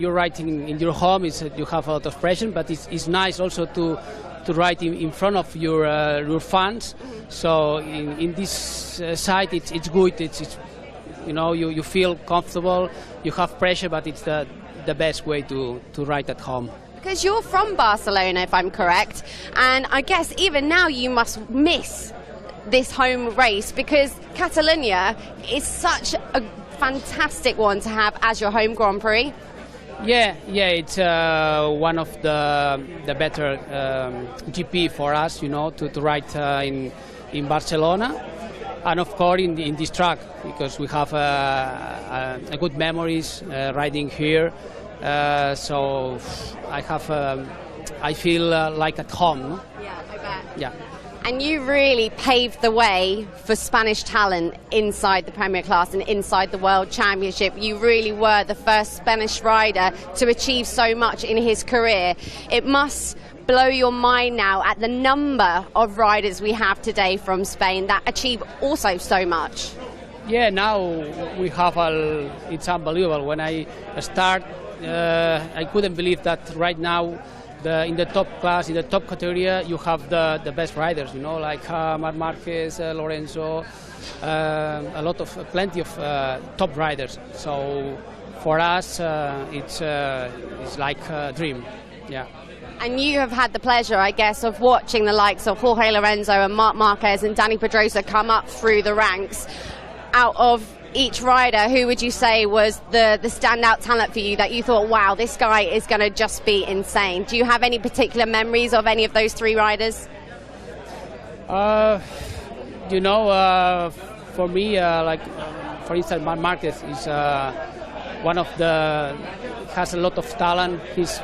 You're riding in your home, you have a lot of pressure, but it's nice also to ride in front of your fans. So in this side, it's good. It's you feel comfortable. You have pressure, but it's the best way to ride at home. Because you're from Barcelona, if I'm correct, and I guess even now you must miss this home race because Catalonia is such a fantastic one to have as your home Grand Prix. Yeah, it's one of the better GP for us, to ride in Barcelona, and of course in this track because we have a good memories riding here. So I feel like at home. No? Yeah, I bet. Yeah. And you really paved the way for Spanish talent inside the Premier Class and inside the World Championship. You really were the first Spanish rider to achieve so much in his career. It must blow your mind now at the number of riders we have today from Spain that achieve also so much. Yeah, now we have it's unbelievable. When I start, I couldn't believe that right now in the top class, in the top category, you have the best riders, like Marc Marquez, Lorenzo, plenty of top riders. So for us, it's like a dream, yeah. And you have had the pleasure, I guess, of watching the likes of Jorge Lorenzo and Marc Marquez and Dani Pedrosa come up through the ranks. Out of each rider, who would you say was the standout talent for you that you thought, wow, this guy is going to just be insane? Do you have any particular memories of any of those three riders? For me, for instance, Marc Marquez is one of has a lot of talent. He's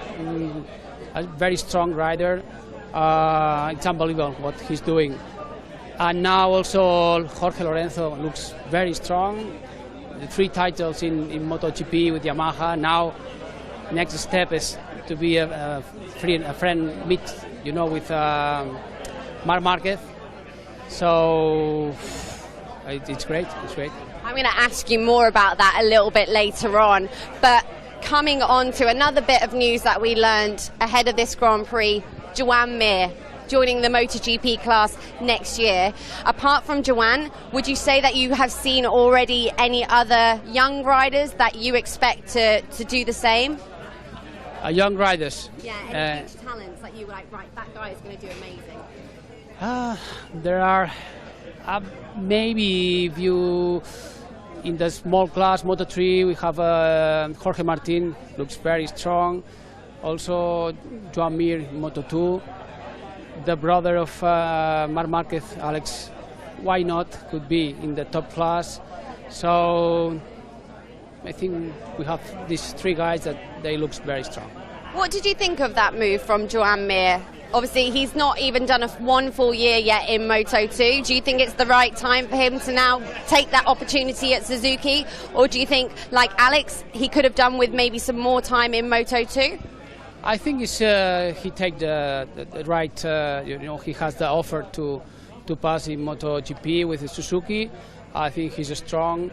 a very strong rider. It's unbelievable what he's doing. And now also Jorge Lorenzo looks very strong. The 3 titles in MotoGP with Yamaha. Now, next step is to be a friend meet, with Marc Marquez. So it's great. It's great. I'm going to ask you more about that a little bit later on. But coming on to another bit of news that we learned ahead of this Grand Prix, Joan Mir joining the MotoGP class next year. Apart from Joan, would you say that you have seen already any other young riders that you expect to do the same? Young riders? Yeah, any huge talents that you were like, right, that guy is going to do amazing. There are maybe if you in the small class Moto3 we have Jorge Martin, looks very strong. Also Joan Mir in Moto2. The brother of Marc Marquez, Alex, why not? Could be in the top class. So I think we have these 3 guys that they look very strong. What did you think of that move from Joan Mir? Obviously, he's not even done one full year yet in Moto2. Do you think it's the right time for him to now take that opportunity at Suzuki? Or do you think, like Alex, he could have done with maybe some more time in Moto2? I think he take the right. He has the offer to pass in MotoGP with Suzuki. I think he's strong.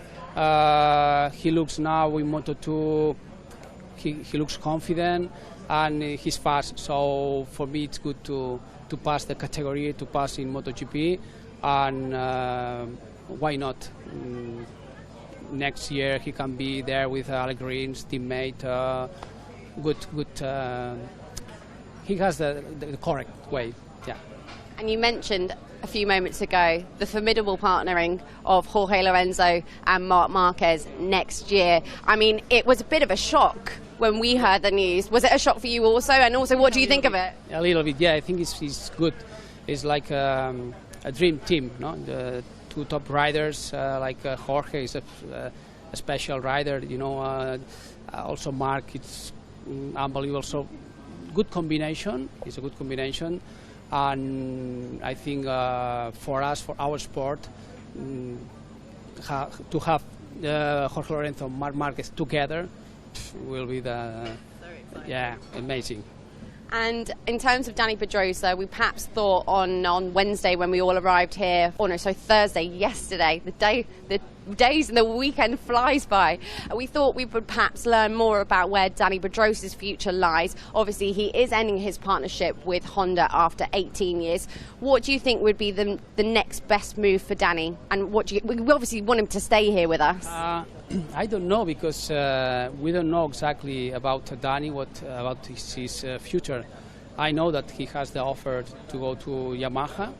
He looks now in Moto2. He looks confident and he's fast. So for me, it's good to pass the category, to pass in MotoGP, and why not? Next year he can be there with Alex Rins, teammate. Good. He has the correct way, yeah. And you mentioned a few moments ago the formidable partnering of Jorge Lorenzo and Marc Marquez next year. I mean, it was a bit of a shock when we heard the news. Was it a shock for you also? And also, what do you think of it? A little bit, yeah. I think it's good. It's like a dream team, no? The 2 top riders, like Jorge is a special rider, also Marc, it's unbelievable. So good combination. It's a good combination, and I think for us, for our sport, to have Jorge Lorenzo and Marc Marquez together will be amazing. And in terms of Dani Pedrosa, we perhaps thought on Wednesday when we all arrived here, Thursday, yesterday, the days and the weekend flies by. We thought we would perhaps learn more about where Dani Pedrosa's future lies. Obviously, he is ending his partnership with Honda after 18 years. What do you think would be the next best move for Dani? And we obviously want him to stay here with us. I don't know, because we don't know exactly about Dani, about his future. I know that he has the offer to go to Yamaha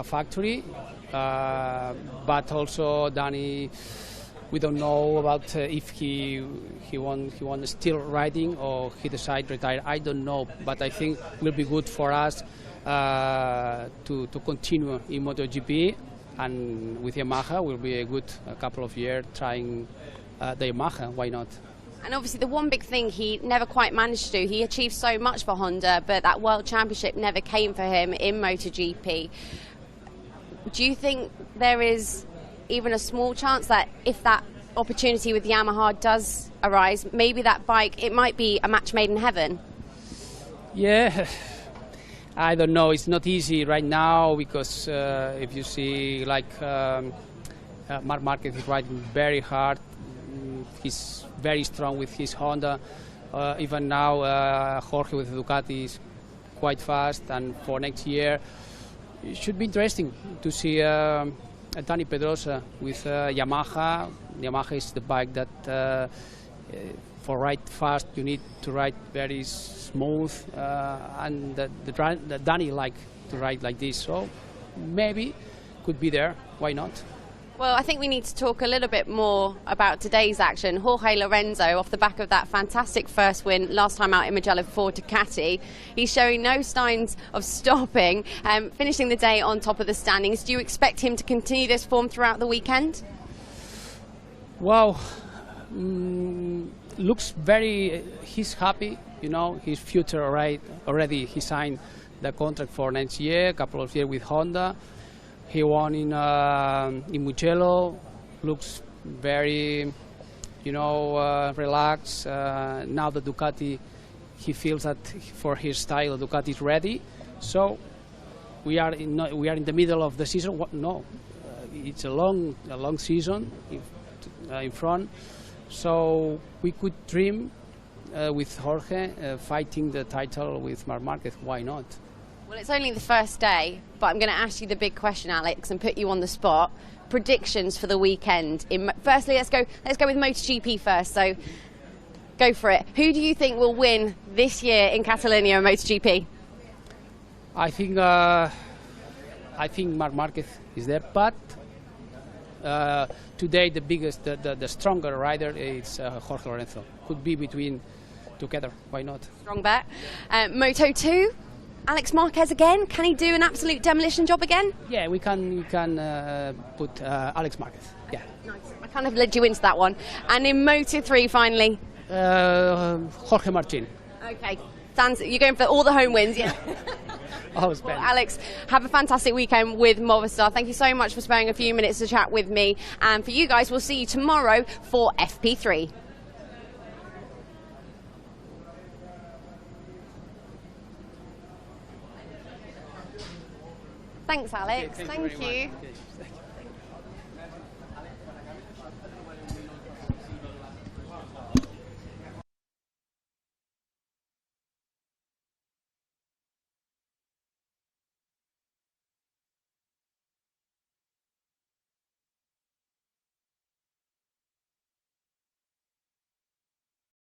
factory, but also Dani, we don't know about if he want still riding or he decide to retire. I don't know, but I think it will be good for us to continue in MotoGP. And with Yamaha will be a good couple of years trying the Yamaha, why not? And obviously the one big thing he never quite managed to do, he achieved so much for Honda, but that World Championship never came for him in MotoGP. Do you think there is even a small chance that if that opportunity with Yamaha does arise, maybe that bike, it might be a match made in heaven? Yeah. I don't know. It's not easy right now, because if you see, like Marc Marquez is riding very hard. He's very strong with his Honda. Even now, Jorge with Ducati is quite fast. And for next year, it should be interesting to see Dani Pedrosa with Yamaha. Yamaha is the bike that for ride fast you need to ride very smooth, and the Dani like to ride like this, so maybe could be there, why not? Well, I think we need to talk a little bit more about today's action. Jorge Lorenzo, off the back of that fantastic first win last time out in Mugello for Ducati, he's showing no signs of stopping, finishing the day on top of the standings. Do you expect him to continue this form throughout the weekend? Wow. Looks very, he's happy, his future already he signed the contract for next year, a couple of years with Honda. He won in Mugello, looks very, relaxed. Now the Ducati, he feels that for his style, Ducati is ready. So we are in the middle of the season. No, it's a long season in front. So we could dream with Jorge fighting the title with Marc Marquez. Why not? Well, it's only the first day, but I'm going to ask you the big question, Alex, and put you on the spot. Predictions for the weekend. Firstly, let's go with MotoGP first. So go for it. Who do you think will win this year in Catalonia in MotoGP? I think Marc Marquez is there, but today the biggest, the stronger rider is Jorge Lorenzo. Could be between together. Why not? Strong bet. Moto2, Alex Marquez again. Can he do an absolute demolition job again? Yeah, we can put Alex Marquez. Yeah. Nice. I kind of led you into that one. And in Moto3, finally, Jorge Martin. Okay. You're going for all the home wins, yeah? Well, Alex, have a fantastic weekend with Movistar. Thank you so much for sparing a few minutes to chat with me. And for you guys, we'll see you tomorrow for FP3. Thanks, Alex. Okay, thank you.